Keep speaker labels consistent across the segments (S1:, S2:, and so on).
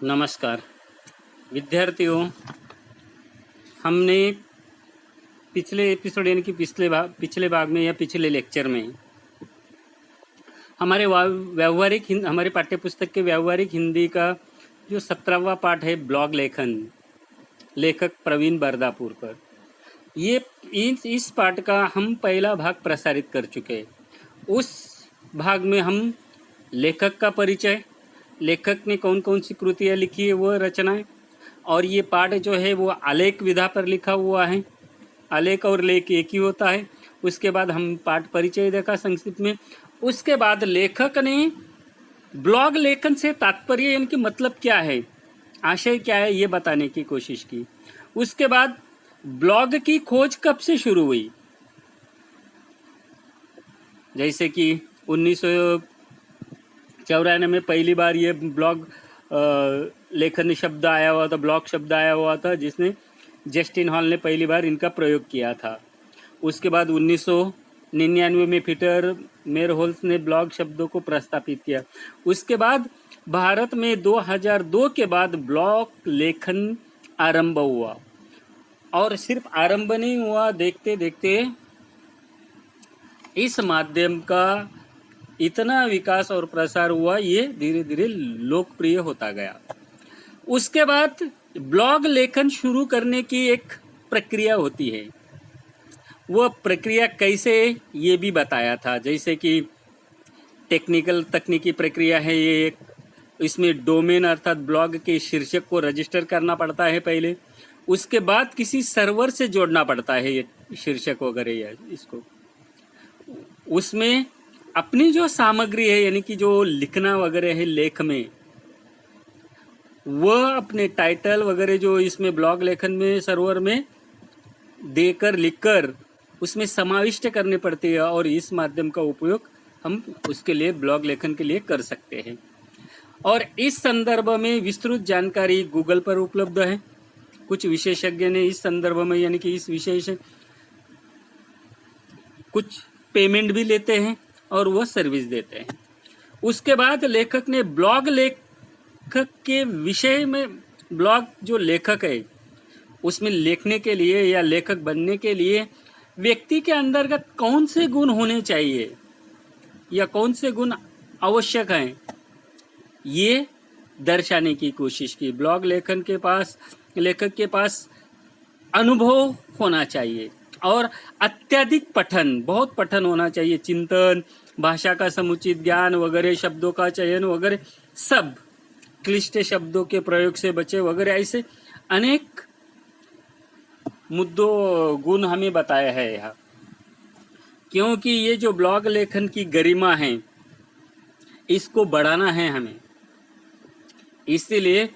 S1: नमस्कार विद्यार्थियों। हमने पिछले एपिसोड यानी कि पिछले भाग में या पिछले लेक्चर में हमारे हमारे पाठ्यपुस्तक के व्यावहारिक हिंदी का जो 17वां पाठ है ब्लॉग लेखन, लेखक प्रवीण बरदापुरकर, ये इस पाठ का हम पहला भाग प्रसारित कर चुके। उस भाग में हम लेखक का परिचय, लेखक ने कौन कौन सी कृतियाँ लिखी है वह रचनाएं, और ये पाठ जो है वो आलेख विधा पर लिखा हुआ है। आलेख और लेख एक ही होता है। उसके बाद हम पाठ परिचय देखा संक्षिप्त में। उसके बाद लेखक ने ब्लॉग लेखन से तात्पर्य यानी कि मतलब क्या है, आशय क्या है, ये बताने की कोशिश की। उसके बाद ब्लॉग की खोज कब से शुरू हुई, जैसे कि 1994 में पहली बार ये ब्लॉग लेखन शब्द आया हुआ था, ब्लॉग शब्द आया हुआ था, जिसने जस्टिन हॉल ने पहली बार इनका प्रयोग किया था। उसके बाद 1999 में पीटर मेयरहोल्ज ने ब्लॉग शब्दों को प्रस्तावित किया। उसके बाद भारत में 2002 के बाद ब्लॉग लेखन आरंभ हुआ, और सिर्फ आरंभ नहीं हुआ, देखते देखते इस माध्यम का इतना विकास और प्रसार हुआ, ये धीरे धीरे लोकप्रिय होता गया। उसके बाद ब्लॉग लेखन शुरू करने की एक प्रक्रिया होती है। वह प्रक्रिया कैसे, ये भी बताया था, जैसे कि तकनीकी प्रक्रिया है ये एक। इसमें डोमेन अर्थात ब्लॉग के शीर्षक को रजिस्टर करना पड़ता है पहले। उसके बाद किसी सर्वर से जोड़ना पड़ता है ये शीर्षक वगैरह या इसको। उसमें अपनी जो सामग्री है यानी कि जो लिखना वगैरह है लेख में, वह अपने टाइटल वगैरह जो इसमें ब्लॉग लेखन में सर्वर में देकर लिखकर उसमें समाविष्ट करने पड़ती है, और इस माध्यम का उपयोग हम उसके लिए ब्लॉग लेखन के लिए कर सकते हैं। और इस संदर्भ में विस्तृत जानकारी गूगल पर उपलब्ध है। कुछ विशेषज्ञ ने इस संदर्भ में यानी कि इस विषय से कुछ पेमेंट भी लेते हैं और वह सर्विस देते हैं। उसके बाद लेखक ने ब्लॉग लेखक के विषय में, ब्लॉग जो लेखक है उसमें लिखने के लिए या लेखक बनने के लिए व्यक्ति के अंतर्गत कौन से गुण होने चाहिए या कौन से गुण आवश्यक हैं, ये दर्शाने की कोशिश की। ब्लॉग लेखक के पास अनुभव होना चाहिए और अत्यधिक पठन, बहुत पठन होना चाहिए, चिंतन, भाषा का समुचित ज्ञान वगैरह, शब्दों का चयन वगैरह, सब क्लिष्ट शब्दों के प्रयोग से बचे वगैरह, ऐसे अनेक गुण हमें बताया है यहाँ। क्योंकि ये जो ब्लॉग लेखन की गरिमा है इसको बढ़ाना है हमें, इसीलिए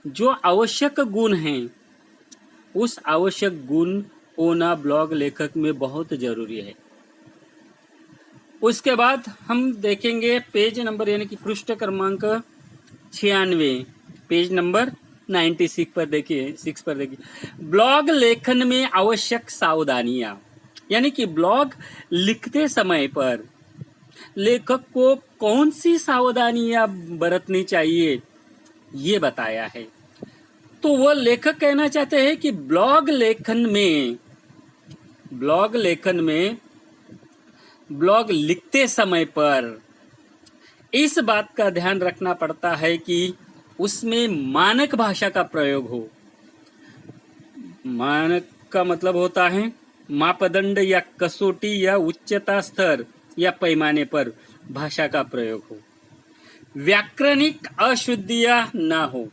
S1: जो आवश्यक गुण हैं उस आवश्यक गुण होना ब्लॉग लेखक में बहुत जरूरी है। उसके बाद हम देखेंगे पेज नंबर यानी कि पृष्ठ क्रमांक 96, पेज नंबर 96 पर देखिए, ब्लॉग लेखन में आवश्यक सावधानियां, यानी कि ब्लॉग लिखते समय पर लेखक को कौन सी सावधानियां बरतनी चाहिए ये बताया है। तो वह लेखक कहना चाहते हैं कि ब्लॉग लेखन में ब्लॉग लिखते समय पर इस बात का ध्यान रखना पड़ता है कि उसमें मानक भाषा का प्रयोग हो। मानक का मतलब होता है मापदंड या कसौटी या उच्चता स्तर या पैमाने पर भाषा का प्रयोग हो। व्याकरणिक अशुद्धियां ना हो,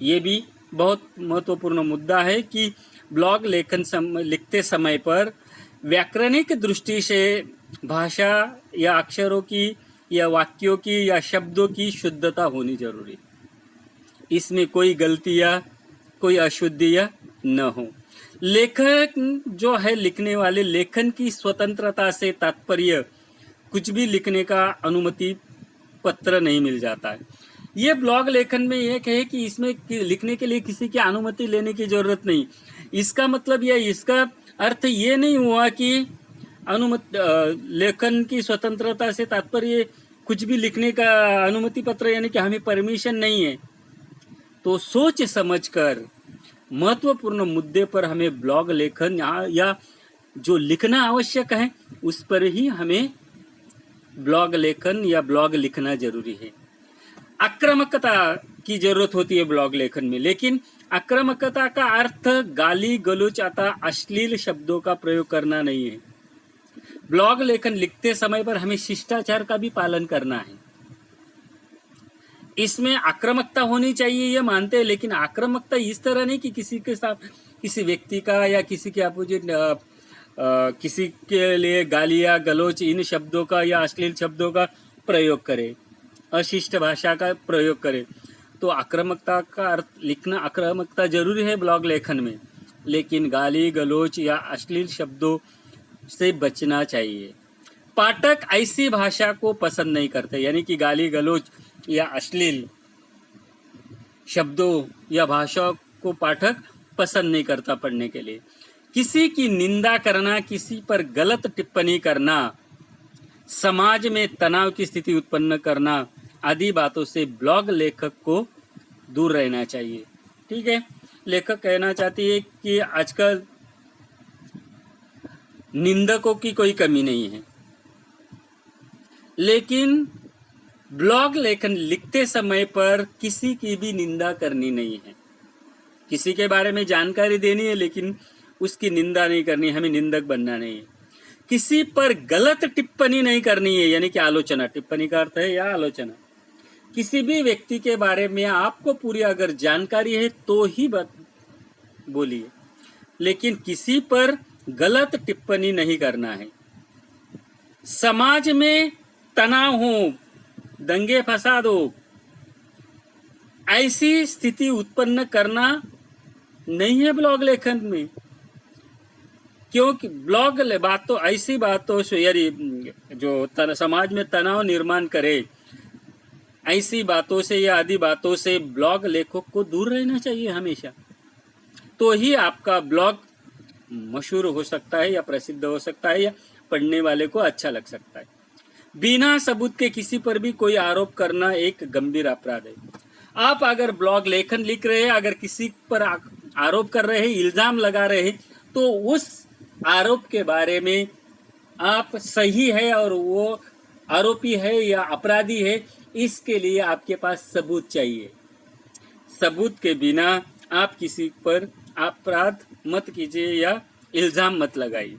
S1: ये भी बहुत महत्वपूर्ण मुद्दा है कि ब्लॉग लिखते समय पर व्याकरणिक दृष्टि से भाषा या अक्षरों की या वाक्यों की या शब्दों की शुद्धता होनी जरूरी, इसमें कोई गलतियां, कोई अशुद्धियां न हो। लेखक जो है, लिखने वाले, लेखन की स्वतंत्रता से तात्पर्य कुछ भी लिखने का अनुमति पत्र नहीं मिल जाता है। ये ब्लॉग लेखन में एक है कि इसमें लिखने के लिए किसी की अनुमति लेने की जरूरत नहीं। इसका मतलब या इसका अर्थ ये नहीं हुआ कि लेखन की स्वतंत्रता से तात्पर्य कुछ भी लिखने का अनुमति पत्र यानी कि हमें परमिशन नहीं है, तो सोच समझकर महत्वपूर्ण मुद्दे पर हमें ब्लॉग लेखन या जो लिखना आवश्यक है उस पर ही हमें ब्लॉग लेखन या ब्लॉग लिखना जरूरी है। आक्रामकता की जरूरत होती है ब्लॉग लेखन में, लेकिन आक्रामकता का अर्थ गाली गलौज अथवा अश्लील शब्दों का प्रयोग करना नहीं है। ब्लॉग लेखन लिखते समय पर हमें शिष्टाचार का भी पालन करना है। इसमें आक्रामकता होनी चाहिए ये मानते हैं, लेकिन आक्रामकता इस तरह नहीं कि किसी के साथ, किसी व्यक्ति का या किसी के अपोजिट किसी के लिए गालियां गलौज इन शब्दों का या अश्लील शब्दों का प्रयोग करे, अशिष्ट भाषा का प्रयोग करे। तो आक्रामकता का अर्थ लिखना, आक्रामकता जरूरी है ब्लॉग लेखन में, लेकिन गाली गलौज या अश्लील शब्दों से बचना चाहिए। पाठक ऐसी भाषा को पसंद नहीं करते, यानी कि गाली गलौज या अश्लील शब्दों या भाषा को पाठक पसंद नहीं करता पढ़ने के लिए। किसी की निंदा करना, किसी पर गलत टिप्पणी करना, समाज में तनाव की स्थिति उत्पन्न करना आदि बातों से ब्लॉग लेखक को दूर रहना चाहिए। ठीक है, लेखक कहना चाहती है कि आजकल निंदकों की कोई कमी नहीं है, लेकिन ब्लॉग लेखन लिखते समय पर किसी की भी निंदा करनी नहीं है। किसी के बारे में जानकारी देनी है, लेकिन उसकी निंदा नहीं करनी, हमें निंदक बनना नहीं है। किसी पर गलत टिप्पणी नहीं करनी है, यानी कि आलोचना, टिप्पणी का अर्थ है या आलोचना। किसी भी व्यक्ति के बारे में आपको पूरी अगर जानकारी है तो ही बोलिए, लेकिन किसी पर गलत टिप्पणी नहीं करना है। समाज में तनाव हो, दंगे फसाद हो, ऐसी स्थिति उत्पन्न करना नहीं है ब्लॉग लेखन में, क्योंकि ब्लॉग बातों, ऐसी बातों से यदि जो समाज में तनाव निर्माण करे, ऐसी बातों से या आदि बातों से ब्लॉग लेखक को दूर रहना चाहिए हमेशा। तो ही आपका ब्लॉग मशहूर हो सकता है या प्रसिद्ध हो सकता है या पढ़ने वाले को अच्छा लग सकता है। बिना सबूत के किसी पर भी कोई आरोप करना एक गंभीर अपराध है। आप अगर ब्लॉग लेखन लिख रहे हैं, अगर किसी पर आरोप कर रहे हैं, इल्जाम लगा रहे हैं, तो उस आरोप के बारे में आप सही है और वो आरोपी है या अपराधी है, इसके लिए आपके पास सबूत चाहिए। सबूत के बिना आप किसी पर अपराध मत कीजिए या इल्जाम मत लगाइए।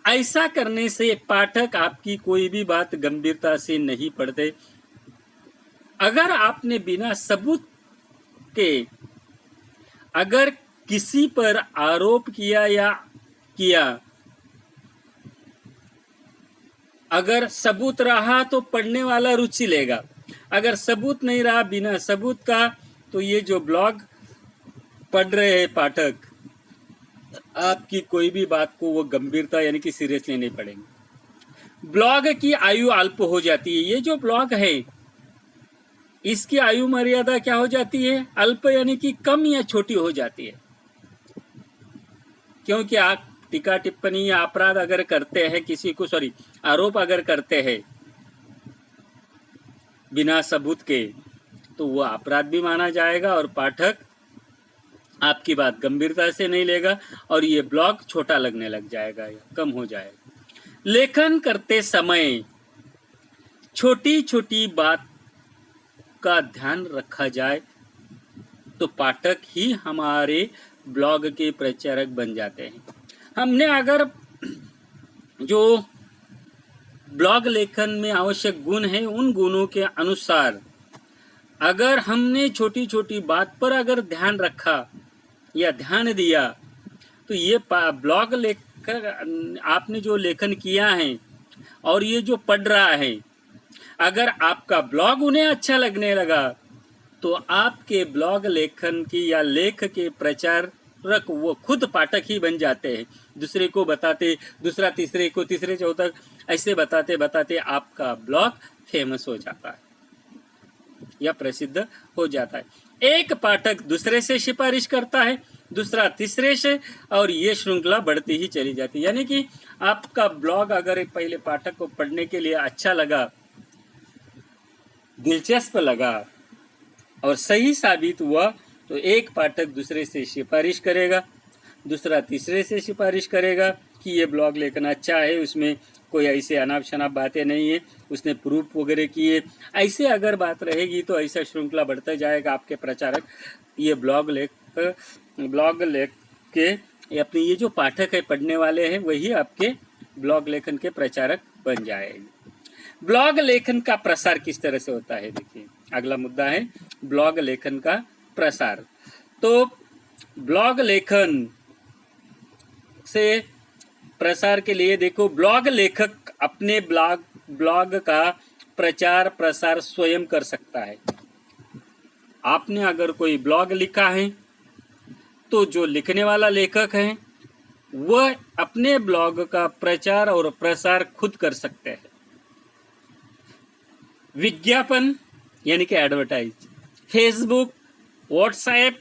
S1: ऐसा करने से पाठक आपकी कोई भी बात गंभीरता से नहीं पढ़ते। अगर आपने बिना सबूत के अगर किसी पर आरोप किया, अगर सबूत रहा तो पढ़ने वाला रुचि लेगा, अगर सबूत नहीं रहा बिना सबूत का, तो ये जो ब्लॉग पढ़ रहे हैं पाठक, आपकी कोई भी बात को वो गंभीरता यानी कि सीरियसली नहीं पढ़ेंगे। ब्लॉग की आयु अल्प हो जाती है। ये जो ब्लॉग है इसकी आयु मर्यादा क्या हो जाती है? अल्प, यानी कि कम या छोटी हो जाती है। क्योंकि आप टीका टिप्पणी या अपराध अगर करते हैं, किसी को आरोप अगर करते हैं बिना सबूत के, तो वो अपराध भी माना जाएगा और पाठक आपकी बात गंभीरता से नहीं लेगा और ये ब्लॉग छोटा लगने लग जाएगा या कम हो जाएगा। लेखन करते समय छोटी छोटी बात का ध्यान रखा जाए तो पाठक ही हमारे ब्लॉग के प्रचारक बन जाते हैं। हमने अगर जो ब्लॉग लेखन में आवश्यक गुण है, उन गुणों के अनुसार अगर हमने छोटी छोटी बात पर अगर ध्यान रखा या ध्यान दिया, तो ये ब्लॉग लेखक आपने जो लेखन किया है और ये जो पढ़ रहा है, अगर आपका ब्लॉग उन्हें अच्छा लगने लगा तो आपके ब्लॉग लेखन की या लेख के प्रचारक वो खुद पाठक ही बन जाते हैं। दूसरे को बताते, दूसरा तीसरे को, तीसरे चौथा, ऐसे बताते बताते आपका ब्लॉग फेमस हो जाता है या प्रसिद्ध हो जाता है। एक पाठक दूसरे से सिफारिश करता है, दूसरा तीसरे से, और ये श्रृंखला बढ़ती ही चली जाती है। यानी कि आपका ब्लॉग अगर पहले पाठक को पढ़ने के लिए अच्छा लगा, दिलचस्प लगा और सही साबित हुआ, तो एक पाठक दूसरे से सिफारिश करेगा, दूसरा तीसरे से सिफारिश करेगा कि ये ब्लॉग लेखन अच्छा है, उसमें कोई ऐसे अनाप शनाप बातें नहीं है, उसने प्रूफ वगैरह किए। ऐसे अगर बात रहेगी तो ऐसा श्रृंखला बढ़ता जाएगा। आपके प्रचारक ये ब्लॉग लेख के अपने ये जो पाठक है, पढ़ने वाले हैं, वही आपके ब्लॉग लेखन के प्रचारक बन जाएंगे। ब्लॉग लेखन का प्रसार किस तरह से होता है, देखिए अगला मुद्दा है ब्लॉग लेखन का प्रसार। तो ब्लॉग लेखन से प्रसार के लिए देखो, ब्लॉग लेखक अपने ब्लॉग का प्रचार प्रसार स्वयं कर सकता है। आपने अगर कोई ब्लॉग लिखा है तो जो लिखने वाला लेखक है वह अपने ब्लॉग का प्रचार और प्रसार खुद कर सकते हैं। विज्ञापन यानी कि एडवर्टाइज, फेसबुक, व्हाट्सएप,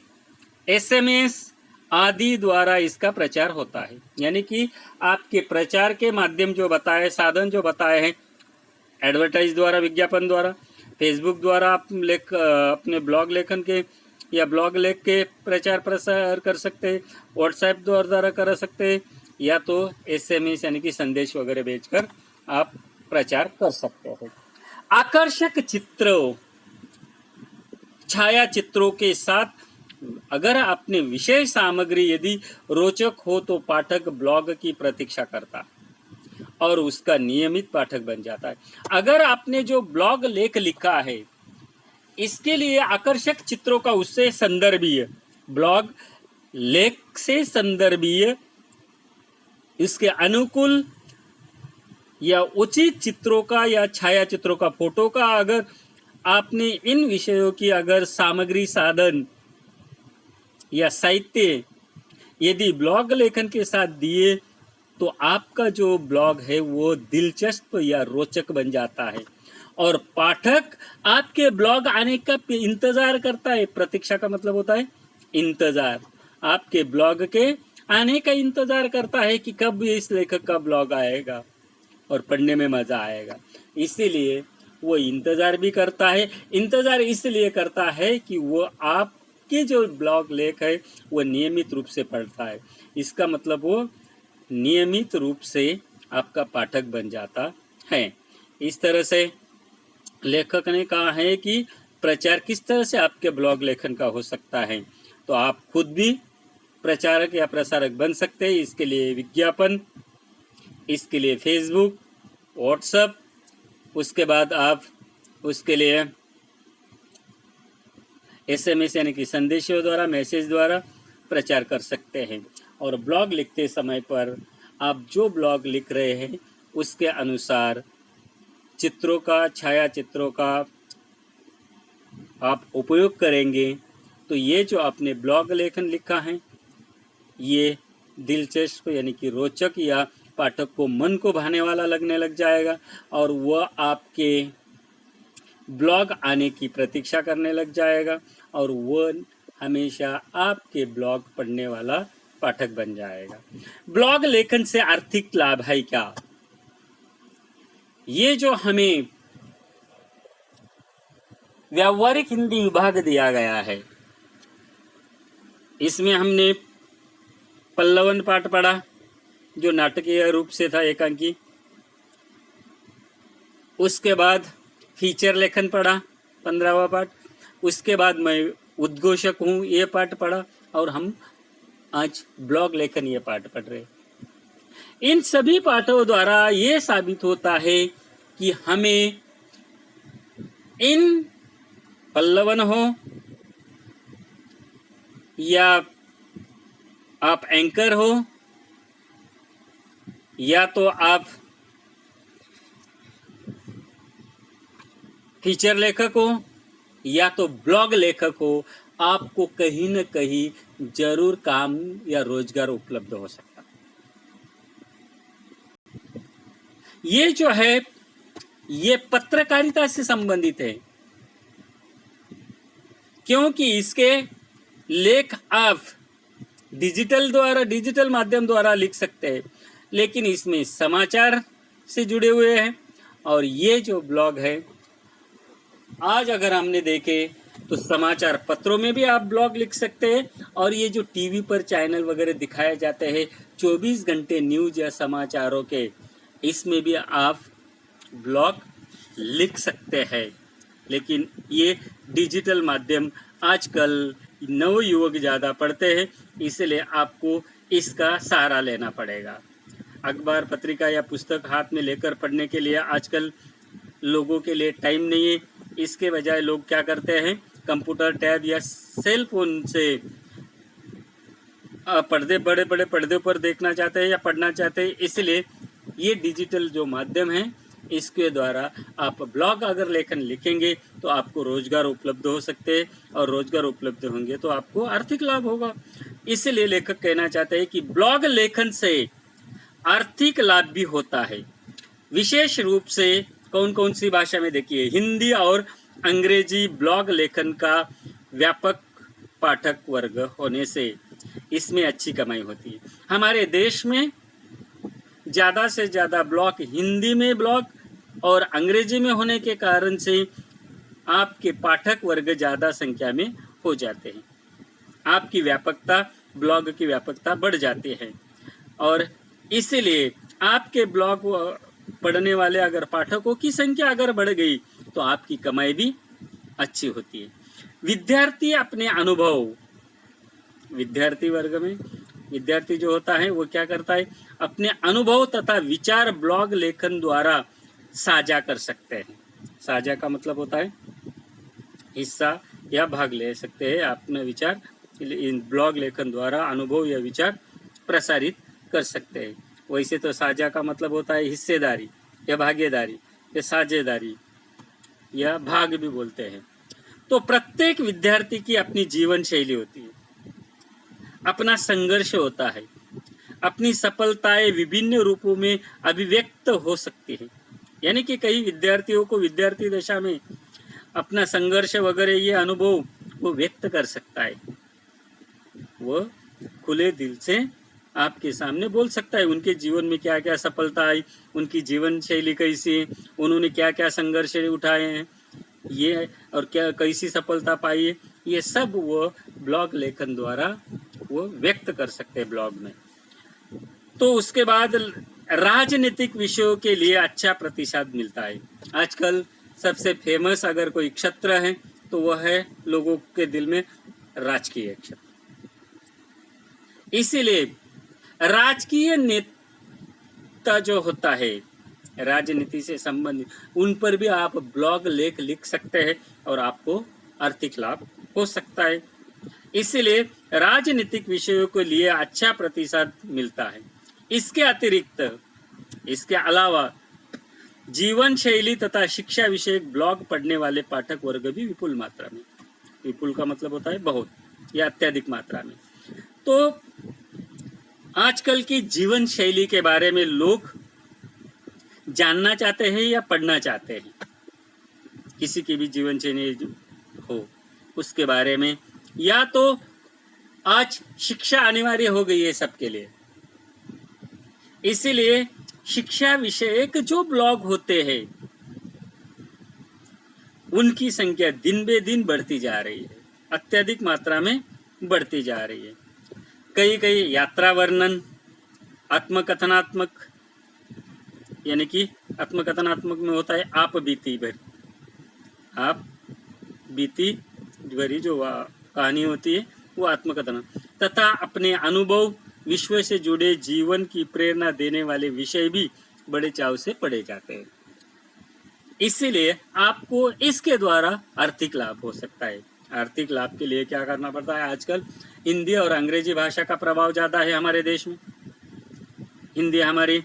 S1: एसएमएस आदि द्वारा इसका प्रचार होता है। यानी कि आपके प्रचार के माध्यम जो बताए, साधन जो बताए हैं, एडवर्टाइज द्वारा, विज्ञापन द्वारा, फेसबुक द्वारा आप अपने ब्लॉग लेखन के या ब्लॉग लेख के प्रचार प्रसार कर सकते हैं, व्हाट्सएप द्वारा कर सकते हैं, या तो एसएमएस यानी कि संदेश वगैरह भेजकर आप प्रचार कर सकते हैं। आकर्षक चित्रों, छाया चित्रों के साथ अगर आपने विशेष सामग्री यदि रोचक हो तो पाठक ब्लॉग की प्रतीक्षा करता है और उसका नियमित पाठक बन जाता है। अगर आपने जो ब्लॉग लेख लिखा है इसके लिए आकर्षक चित्रों का उससे संदर्भीय, ब्लॉग लेख से संदर्भीय, इसके अनुकूल या उचित चित्रों का या छाया चित्रों का, फोटो का, अगर आपने इन विषयों की अगर सामग्री, साधन या साहित्य यदि ब्लॉग लेखन के साथ दिए तो आपका जो ब्लॉग है वो दिलचस्प या रोचक बन जाता है और पाठक आपके ब्लॉग आने का इंतजार करता है। प्रतीक्षा का मतलब होता है इंतजार, आपके ब्लॉग के आने का इंतजार करता है कि कब इस लेखक का ब्लॉग आएगा और पढ़ने में मजा आएगा। इसीलिए वो इंतजार भी करता है। इंतजार इसलिए करता है कि वो आपके जो ब्लॉग लेख है वो नियमित रूप से पढ़ता है। इसका मतलब वो नियमित रूप से आपका पाठक बन जाता है। इस तरह से लेखक ने कहा है कि प्रचार किस तरह से आपके ब्लॉग लेखन का हो सकता है। तो आप खुद भी प्रचारक या प्रसारक बन सकते हैं। इसके लिए विज्ञापन, इसके लिए फेसबुक, व्हाट्सएप, उसके बाद आप उसके लिए एसएमएस यानी कि संदेशों द्वारा, मैसेज द्वारा प्रचार कर सकते हैं। और ब्लॉग लिखते समय पर आप जो ब्लॉग लिख रहे हैं उसके अनुसार चित्रों का, छाया चित्रों का आप उपयोग करेंगे तो ये जो आपने ब्लॉग लेखन लिखा है ये दिलचस्प यानी कि रोचक या पाठक को मन को भाने वाला लगने लग जाएगा और वह आपके ब्लॉग आने की प्रतीक्षा करने लग जाएगा और वह हमेशा आपके ब्लॉग पढ़ने वाला पाठक बन जाएगा। ब्लॉग लेखन से आर्थिक लाभ है क्या? ये जो हमें व्यावहारिक हिंदी विभाग दिया गया है इसमें हमने पल्लवन पाठ पढ़ा जो नाटकीय रूप से था, एकांकी। उसके बाद फीचर लेखन पढ़ा 15वां पाठ। उसके बाद मैं उद्घोषक हूँ ये पाठ पढ़ा और हम आज ब्लॉग लेखन ये पाठ पढ़ रहे। इन सभी पाठों द्वारा ये साबित होता है कि हमें इन पल्लवन हो या आप एंकर हो या तो आप फीचर लेखक हो या तो ब्लॉग लेखक हो, आपको कहीं न कहीं जरूर काम या रोजगार उपलब्ध हो सकता है। ये जो है ये पत्रकारिता से संबंधित है क्योंकि इसके लेख आप डिजिटल माध्यम द्वारा लिख सकते हैं, लेकिन इसमें समाचार से जुड़े हुए हैं। और ये जो ब्लॉग है आज अगर हमने देखे तो समाचार पत्रों में भी आप ब्लॉग लिख सकते हैं, और ये जो टीवी पर चैनल वगैरह दिखाए जाते हैं 24 घंटे न्यूज या समाचारों के, इसमें भी आप ब्लॉग लिख सकते हैं। लेकिन ये डिजिटल माध्यम आजकल नव युवक ज़्यादा पढ़ते हैं, इसलिए आपको इसका सहारा लेना पड़ेगा। अखबार, पत्रिका या पुस्तक हाथ में लेकर पढ़ने के लिए आजकल लोगों के लिए टाइम नहीं है। इसके बजाय लोग क्या करते हैं, कंप्यूटर, टैब या सेल फोन से पर्दे, बड़े बड़े पर्दे पर देखना चाहते हैं या पढ़ना चाहते हैं। इसलिए ये डिजिटल जो माध्यम है, इसके द्वारा आप ब्लॉग अगर लेखन लिखेंगे तो आपको रोजगार उपलब्ध हो सकते हैं, और रोजगार उपलब्ध होंगे तो आपको आर्थिक लाभ होगा। इसलिए लेखक कहना चाहते हैं कि ब्लॉग लेखन से आर्थिक लाभ भी होता है। विशेष रूप से कौन कौन सी भाषा में, देखिए हिंदी और अंग्रेजी ब्लॉग लेखन का व्यापक पाठक वर्ग होने से इसमें अच्छी कमाई होती है। हमारे देश में ज़्यादा से ज़्यादा ब्लॉग हिंदी में ब्लॉग और अंग्रेजी में होने के कारण से आपके पाठक वर्ग ज़्यादा संख्या में हो जाते हैं। आपकी व्यापकता, ब्लॉग की व्यापकता बढ़ जाती है, और इसलिए आपके ब्लॉग पढ़ने वाले अगर पाठकों की संख्या अगर बढ़ गई तो आपकी कमाई भी अच्छी होती है। विद्यार्थी अपने अनुभव, विद्यार्थी वर्ग में विद्यार्थी जो होता है वो क्या करता है, अपने अनुभव तथा विचार ब्लॉग लेखन द्वारा साझा कर सकते हैं। साझा का मतलब होता है हिस्सा या भाग ले सकते हैं अपने विचार, इन ब्लॉग लेखन द्वारा अनुभव या विचार प्रसारित कर सकते हैं। वैसे तो साझा का मतलब होता है हिस्सेदारी या भागीदारी या साझेदारी या भाग भी बोलते हैं। तो प्रत्येक विद्यार्थी की अपनी जीवन शैली होती है, अपना संघर्ष होता है, अपनी सफलताएं विभिन्न रूपों में अभिव्यक्त हो सकती है। यानी कि कई विद्यार्थियों को विद्यार्थी दशा में अपना संघर्ष वगैरह ये अनुभव वो व्यक्त कर सकता है, वो खुले दिल से आपके सामने बोल सकता है। उनके जीवन में क्या क्या सफलता आई, उनकी जीवन शैली कैसी है, उन्होंने क्या क्या संघर्ष उठाए हैं, ये और क्या कैसी सफलता पाई है, ये सब वो ब्लॉग लेखन द्वारा वो व्यक्त कर सकते हैं ब्लॉग में। तो उसके बाद राजनीतिक विषयों के लिए अच्छा प्रतिशत मिलता है। आजकल सबसे फेमस अगर कोई क्षेत्र है तो वह है लोगों के दिल में राजकीय क्षेत्र। इसीलिए राजकीय नेता जो होता है, राजनीति से संबंधित, उन पर भी आप ब्लॉग लेख लिख सकते हैं और आपको आर्थिक लाभ हो सकता है। इसलिए राजनीतिक विषयों के लिए अच्छा प्रतिशत मिलता है। इसके अतिरिक्त, इसके अलावा जीवन शैली तथा शिक्षा विषयक ब्लॉग पढ़ने वाले पाठक वर्ग भी विपुल मात्रा में, विपुल का मतलब होता है बहुत या अत्यधिक मात्रा में। तो आजकल की जीवन शैली के बारे में लोग जानना चाहते हैं या पढ़ना चाहते हैं। किसी की भी जीवन शैली हो उसके बारे में, या तो आज शिक्षा अनिवार्य हो गई है सबके लिए, इसीलिए शिक्षा विषयक जो ब्लॉग होते हैं उनकी संख्या दिन बे दिन बढ़ती जा रही है, अत्यधिक मात्रा में बढ़ती जा रही है। कई कई यात्रा वर्णन, आत्मकथनात्मक, यानी कि आत्मकथनात्मक में होता है आप बीती भरी जो कहानी होती है वो आत्मकथन, तथा अपने अनुभव, विश्व से जुड़े जीवन की प्रेरणा देने वाले विषय भी बड़े चाव से पढ़े जाते हैं। इसीलिए आपको इसके द्वारा आर्थिक लाभ हो सकता है। आर्थिक लाभ के लिए क्या करना पड़ता है, आजकल हिंदी और अंग्रेजी भाषा का प्रभाव ज़्यादा है हमारे देश में। हिंदी हमारी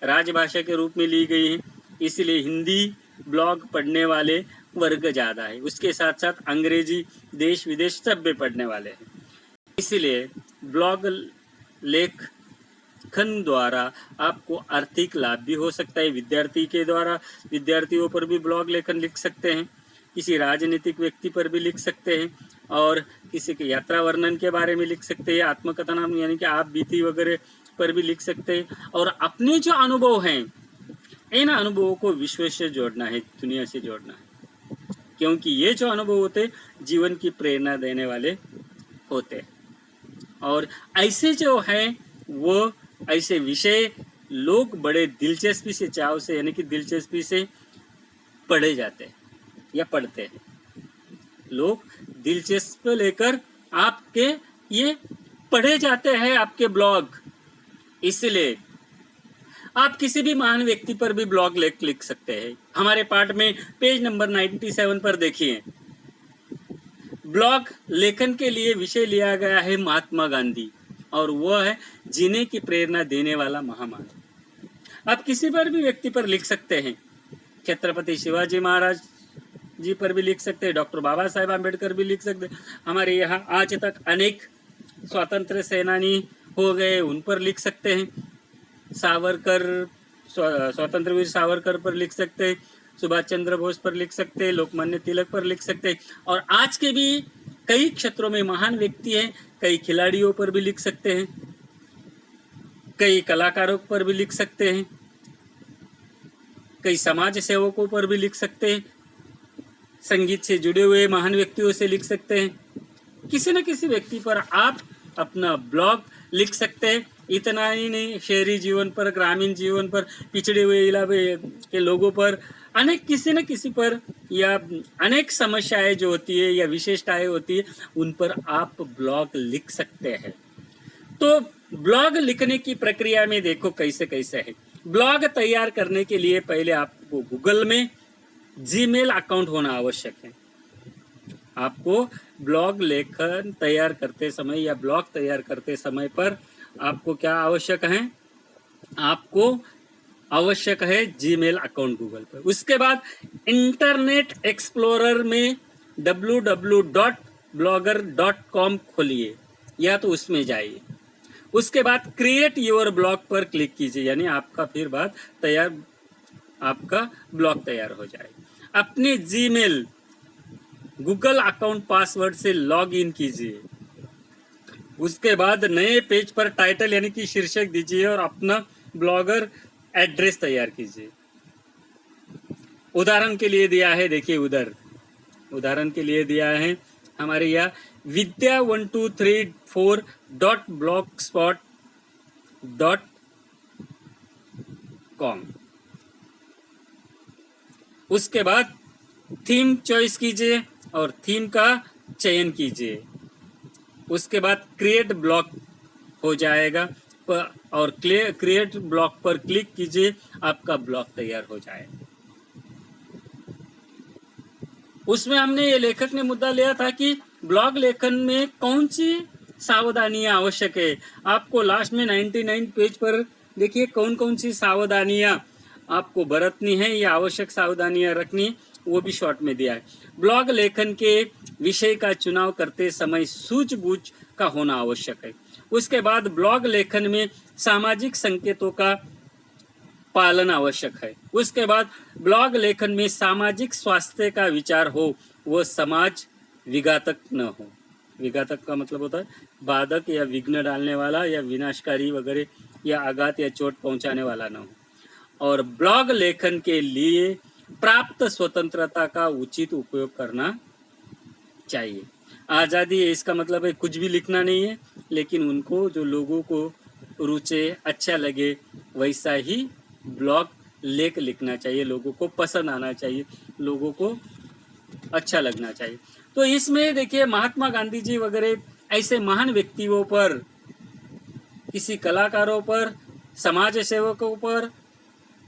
S1: राजभाषा के रूप में ली गई है, इसलिए हिंदी ब्लॉग पढ़ने वाले वर्ग ज़्यादा है। उसके साथ साथ अंग्रेजी देश विदेश सब में पढ़ने वाले हैं। इसलिए ब्लॉग लेखन द्वारा आपको आर्थिक लाभ भी हो सकता है। विद्यार्थी के द्वारा विद्यार्थियों पर भी ब्लॉग लेखन लिख सकते हैं, किसी राजनीतिक व्यक्ति पर भी लिख सकते हैं, और किसी के यात्रा वर्णन के बारे में लिख सकते हैं, आत्मकथन यानी कि आप बीती वगैरह पर भी लिख सकते हैं। और अपने जो अनुभव हैं, इन अनुभवों को विश्व से जोड़ना है, दुनिया से जोड़ना है। क्योंकि ये जो अनुभव होते जीवन की प्रेरणा देने वाले होते। और ऐसे जो है वो ऐसे विषय लोग बड़े दिलचस्पी से, चाव से, यानी कि दिलचस्पी से पढ़े जाते हैं या पढ़ते हैं। लोग दिलचस्पी लेकर आपके ये पढ़े जाते हैं आपके ब्लॉग। इसलिए आप किसी भी महान व्यक्ति पर भी ब्लॉग लिख सकते हैं। हमारे पाठ में पेज नंबर 97 पर देखिए, ब्लॉग लेखन के लिए विषय लिया गया है महात्मा गांधी, और वह है जीने की प्रेरणा देने वाला महामानव। आप किसी पर भी व्यक्ति पर लिख सकते हैं, छत्रपति शिवाजी महाराज जी पर भी लिख सकते हैं, डॉक्टर बाबा साहेब आम्बेडकर भी लिख सकते हैं। हमारे यहाँ आज तक अनेक स्वतंत्र सेनानी हो गए, उन पर लिख सकते हैं। सावरकर, स्वतंत्र वीर सावरकर पर लिख सकते हैं, सुभाष चंद्र बोस पर लिख सकते हैं, लोकमान्य तिलक पर लिख सकते हैं। और आज के भी कई क्षेत्रों में महान व्यक्ति हैं, कई खिलाड़ियों पर भी लिख सकते हैं, कई कलाकारों पर भी लिख सकते हैं, कई समाज सेवकों पर भी लिख सकते हैं, संगीत से जुड़े हुए महान व्यक्तियों से लिख सकते हैं। किसी न किसी व्यक्ति पर आप अपना ब्लॉग लिख सकते हैं। इतना ही नहीं, शहरी जीवन पर, ग्रामीण जीवन पर, पिछड़े हुए इलाके के लोगों पर, अनेक किसी न किसी पर, या अनेक समस्याएं जो होती है या विशेषताएं होती है, उन पर आप ब्लॉग लिख सकते हैं। तो ब्लॉग लिखने की प्रक्रिया में देखो कैसे कैसे है। ब्लॉग तैयार करने के लिए पहले आपको गूगल में जीमेल अकाउंट होना आवश्यक है। आपको ब्लॉग लेखन तैयार करते समय या ब्लॉग तैयार करते समय पर आपको क्या आवश्यक है? आपको आवश्यक है जीमेल अकाउंट गूगल पर। उसके बाद इंटरनेट एक्सप्लोरर में www.blogger.com खोलिए या तो उसमें जाइए। उसके बाद क्रिएट योर ब्लॉग पर क्लिक कीजिए, यानी आपका फिर बाद तैयार, आपका ब्लॉग तैयार हो जाएगा। अपने जीमेल गूगल अकाउंट पासवर्ड से लॉग इन कीजिए। उसके बाद नए पेज पर टाइटल यानी कि शीर्षक दीजिए और अपना ब्लॉगर एड्रेस तैयार कीजिए। उदाहरण के लिए दिया है, देखिए उदाहरण के लिए दिया है हमारे यहाँ vidya1234.blogspot.com। उसके बाद थीम चॉइस कीजिए और थीम का चयन कीजिए। उसके बाद क्रिएट ब्लॉग हो जाएगा और क्रिएट ब्लॉग पर क्लिक कीजिए, आपका ब्लॉग तैयार हो जाएगा। उसमें हमने ये लेखक ने मुद्दा लिया था कि ब्लॉग लेखन में कौन सी सावधानियां आवश्यक है। आपको लास्ट में 99 पेज पर देखिए कौन कौन सी सावधानियां आपको बरतनी है या आवश्यक सावधानियां रखनी है, वो भी शॉर्ट में दिया है। ब्लॉग लेखन के विषय का चुनाव करते समय सूझबूझ का होना आवश्यक है। उसके बाद ब्लॉग लेखन में सामाजिक संकेतों का पालन आवश्यक है। उसके बाद ब्लॉग लेखन में सामाजिक स्वास्थ्य का विचार हो, वो समाज विघातक न हो। विघातक का मतलब होता है बाधक या विघ्न डालने वाला या विनाशकारी वगैरह या आघात या चोट पहुंचाने वाला न हो। और ब्लॉग लेखन के लिए प्राप्त स्वतंत्रता का उचित उपयोग करना चाहिए। आज़ादी है, इसका मतलब है कुछ भी लिखना नहीं है, लेकिन उनको जो लोगों को रुचे, अच्छा लगे, वैसा ही ब्लॉग लेख लिखना चाहिए। लोगों को पसंद आना चाहिए, लोगों को अच्छा लगना चाहिए। तो इसमें देखिए महात्मा गांधी जी वगैरह ऐसे महान व्यक्तियों पर, किसी कलाकारों पर, समाज सेवकों पर,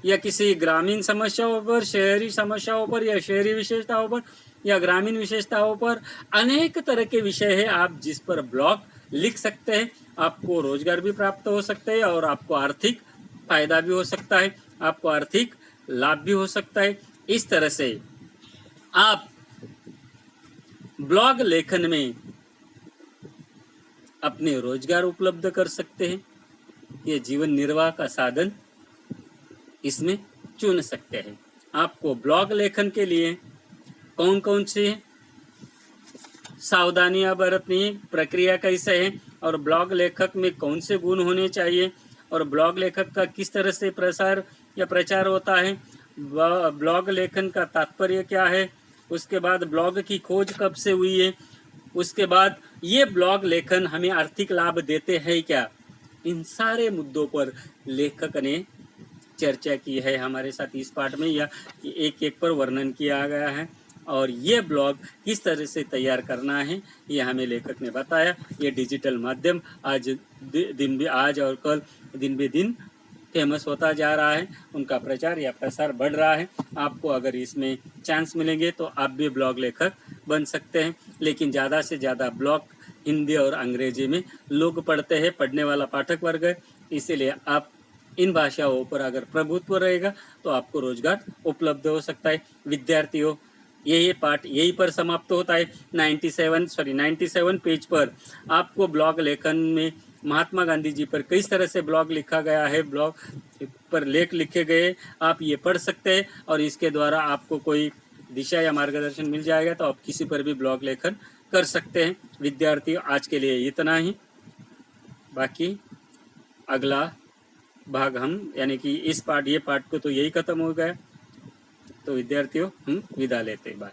S1: या किसी ग्रामीण समस्याओं पर, शहरी समस्याओं पर, या शहरी विशेषताओं पर, या ग्रामीण विशेषताओं पर, अनेक तरह के विषय है आप जिस पर ब्लॉग लिख सकते हैं। आपको रोजगार भी प्राप्त हो सकता है और आपको आर्थिक फायदा भी हो सकता है, आपको आर्थिक लाभ भी हो सकता है। इस तरह से आप ब्लॉग लेखन में अपने रोजगार उपलब्ध कर सकते हैं, ये जीवन निर्वाह का साधन इसमें चुन सकते हैं। आपको ब्लॉग लेखन के लिए कौन कौन सी सावधानियां बरतनी है, प्रक्रिया कैसे है, और ब्लॉग लेखक में कौन से गुण होने चाहिए, और ब्लॉग लेखक का किस तरह से प्रसार या प्रचार होता है, ब्लॉग लेखन का तात्पर्य क्या है, उसके बाद ब्लॉग की खोज कब से हुई है, उसके बाद ये ब्लॉग लेखन हमें आर्थिक लाभ देते हैं क्या, इन सारे मुद्दों पर लेखक ने चर्चा की है हमारे साथ इस पाठ में, या एक एक पर वर्णन किया गया है। और ये ब्लॉग किस तरह से तैयार करना है ये हमें लेखक ने बताया। ये डिजिटल माध्यम आज और कल दिन बे दिन फेमस होता जा रहा है, उनका प्रचार या प्रसार बढ़ रहा है। आपको अगर इसमें चांस मिलेंगे तो आप भी ब्लॉग लेखक बन सकते हैं, लेकिन ज़्यादा से ज़्यादा ब्लॉग हिंदी और अंग्रेजी में लोग पढ़ते हैं, पढ़ने वाला पाठक वर्ग है, इसीलिए आप इन भाषाओं पर अगर प्रभुत्व रहेगा तो आपको रोजगार उपलब्ध हो सकता है। विद्यार्थियों, ये पाठ यही पर समाप्त होता है। 97 पेज पर आपको ब्लॉग लेखन में महात्मा गांधी जी पर किस तरह से ब्लॉग लिखा गया है, ब्लॉग पर लेख लिखे गए, आप ये पढ़ सकते हैं और इसके द्वारा आपको कोई दिशा या मार्गदर्शन मिल जाएगा तो आप किसी पर भी ब्लॉग लेखन कर सकते हैं। विद्यार्थियों, आज के लिए इतना ही, बाकी अगला भाग हम यानी कि ये पाठ को तो यही खत्म हो गया, तो विद्यार्थियों हम विदा लेते हैं। बाय।